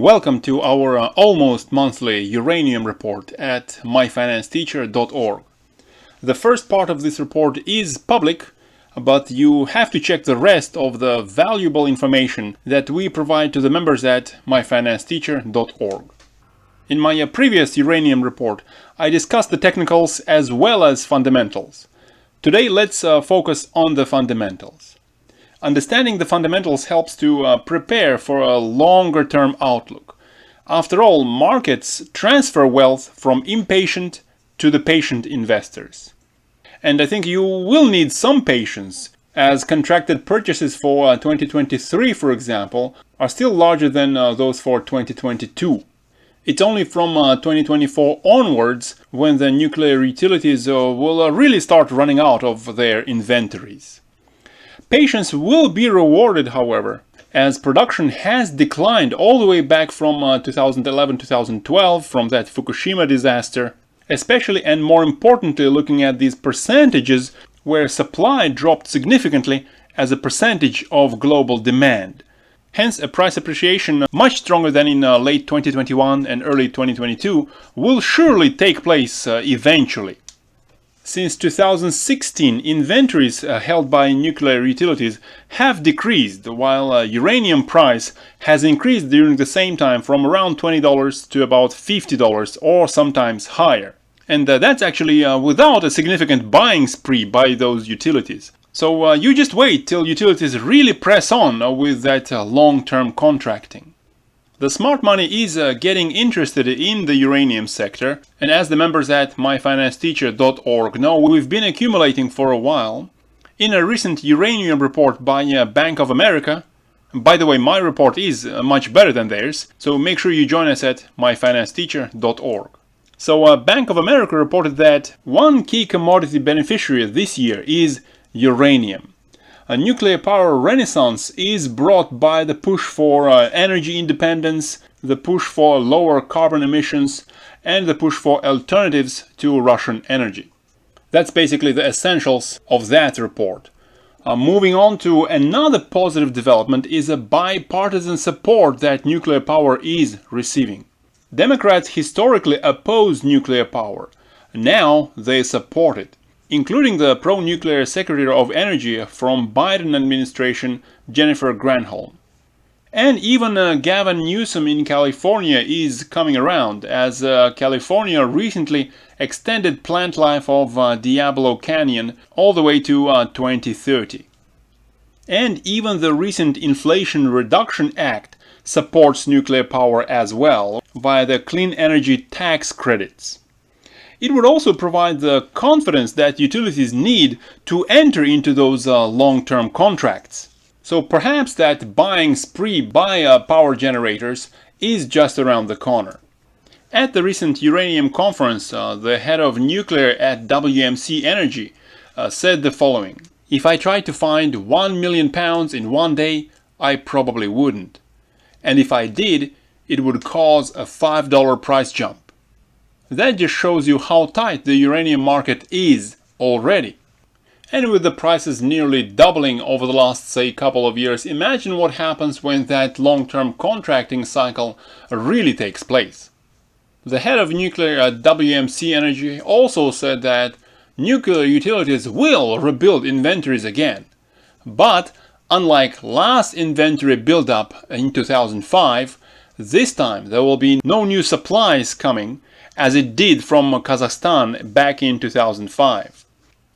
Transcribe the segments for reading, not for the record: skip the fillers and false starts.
Welcome to our almost monthly uranium report at myfinancesteacher.org. The first part of this report is public, but you have to check the rest of the valuable information that we provide to the members at myfinancesteacher.org. In my previous uranium report, I discussed the technicals as well as fundamentals. Today, let's focus on the fundamentals. Understanding the fundamentals helps to prepare for a longer-term outlook. After all, markets transfer wealth from impatient to the patient investors. And I think you will need some patience, as contracted purchases for 2023, for example, are still larger than those for 2022. It's only from 2024 onwards when the nuclear utilities will really start running out of their inventories. Patience will be rewarded, however, as production has declined all the way back from 2011-2012 from that Fukushima disaster, especially and more importantly looking at these percentages where supply dropped significantly as a percentage of global demand. Hence, a price appreciation much stronger than in late 2021 and early 2022 will surely take place eventually. Since 2016, inventories held by nuclear utilities have decreased, while uranium price has increased during the same time from around $20 to about $50 or sometimes higher. And that's actually without a significant buying spree by those utilities. So you just wait till utilities really press on with that long-term contracting. The smart money is getting interested in the uranium sector, and as the members at myfinancesteacher.org know, we've been accumulating for a while. In a recent uranium report by Bank of America, by the way, my report is much better than theirs, so make sure you join us at myfinancesteacher.org. So Bank of America reported that one key commodity beneficiary this year is uranium. A nuclear power renaissance is brought by the push for energy independence, the push for lower carbon emissions, and the push for alternatives to Russian energy. That's basically the essentials of that report. Moving on to another positive development is a bipartisan support that nuclear power is receiving. Democrats historically opposed nuclear power. Now they support it, including the pro-nuclear Secretary of Energy from Biden administration, Jennifer Granholm. And even Gavin Newsom in California is coming around, as California recently extended plant life of Diablo Canyon all the way to 2030. And even the recent Inflation Reduction Act supports nuclear power as well, via the clean energy tax credits. It would also provide the confidence that utilities need to enter into those long-term contracts. So perhaps that buying spree by power generators is just around the corner. At the recent uranium conference, the head of nuclear at WMC Energy said the following: "If I tried to find 1 million pounds in one day, I probably wouldn't. And if I did, it would cause a $5 price jump." That just shows you how tight the uranium market is already. And with the prices nearly doubling over the last, say, couple of years, imagine what happens when that long-term contracting cycle really takes place. The head of nuclear at WMC Energy also said that nuclear utilities will rebuild inventories again. But unlike last inventory buildup in 2005, this time there will be no new supplies coming, as it did from Kazakhstan back in 2005.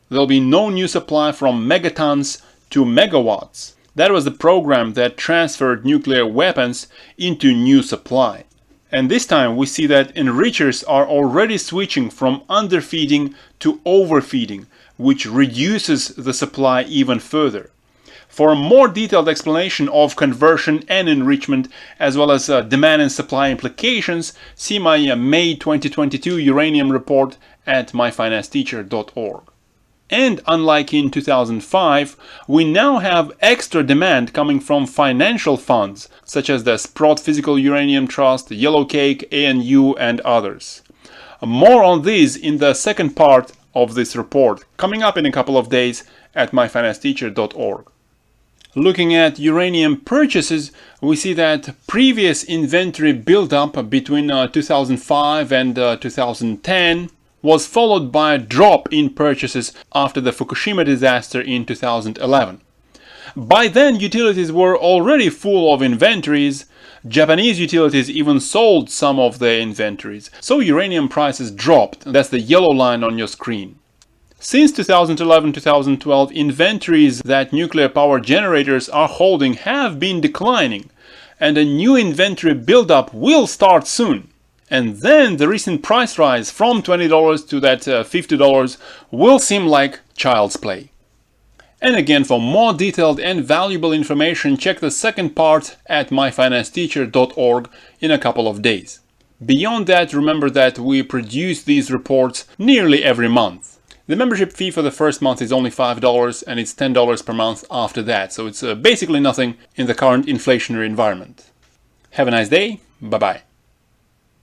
There'll be no new supply from megatons to megawatts. That was the program that transferred nuclear weapons into new supply. And this time we see that enrichers are already switching from underfeeding to overfeeding, which reduces the supply even further. For a more detailed explanation of conversion and enrichment, as well as demand and supply implications, see my May 2022 uranium report at myfinancesteacher.org. And unlike in 2005, we now have extra demand coming from financial funds, such as the Sprott Physical Uranium Trust, Yellowcake, ANU, and others. More on these in the second part of this report, coming up in a couple of days at myfinancesteacher.org. Looking at uranium purchases, we see that previous inventory buildup between 2005 and 2010 was followed by a drop in purchases after the Fukushima disaster in 2011. By then, utilities were already full of inventories. Japanese utilities even sold some of their inventories, so uranium prices dropped. That's the yellow line on your screen. Since 2011-2012, inventories that nuclear power generators are holding have been declining, and a new inventory buildup will start soon. And then the recent price rise from $20 to that $50 will seem like child's play. And again, for more detailed and valuable information, check the second part at myfinancesteacher.org in a couple of days. Beyond that, remember that we produce these reports nearly every month. The membership fee for the first month is only $5 and it's $10 per month after that, so it's basically nothing in the current inflationary environment. Have a nice day. Bye-bye.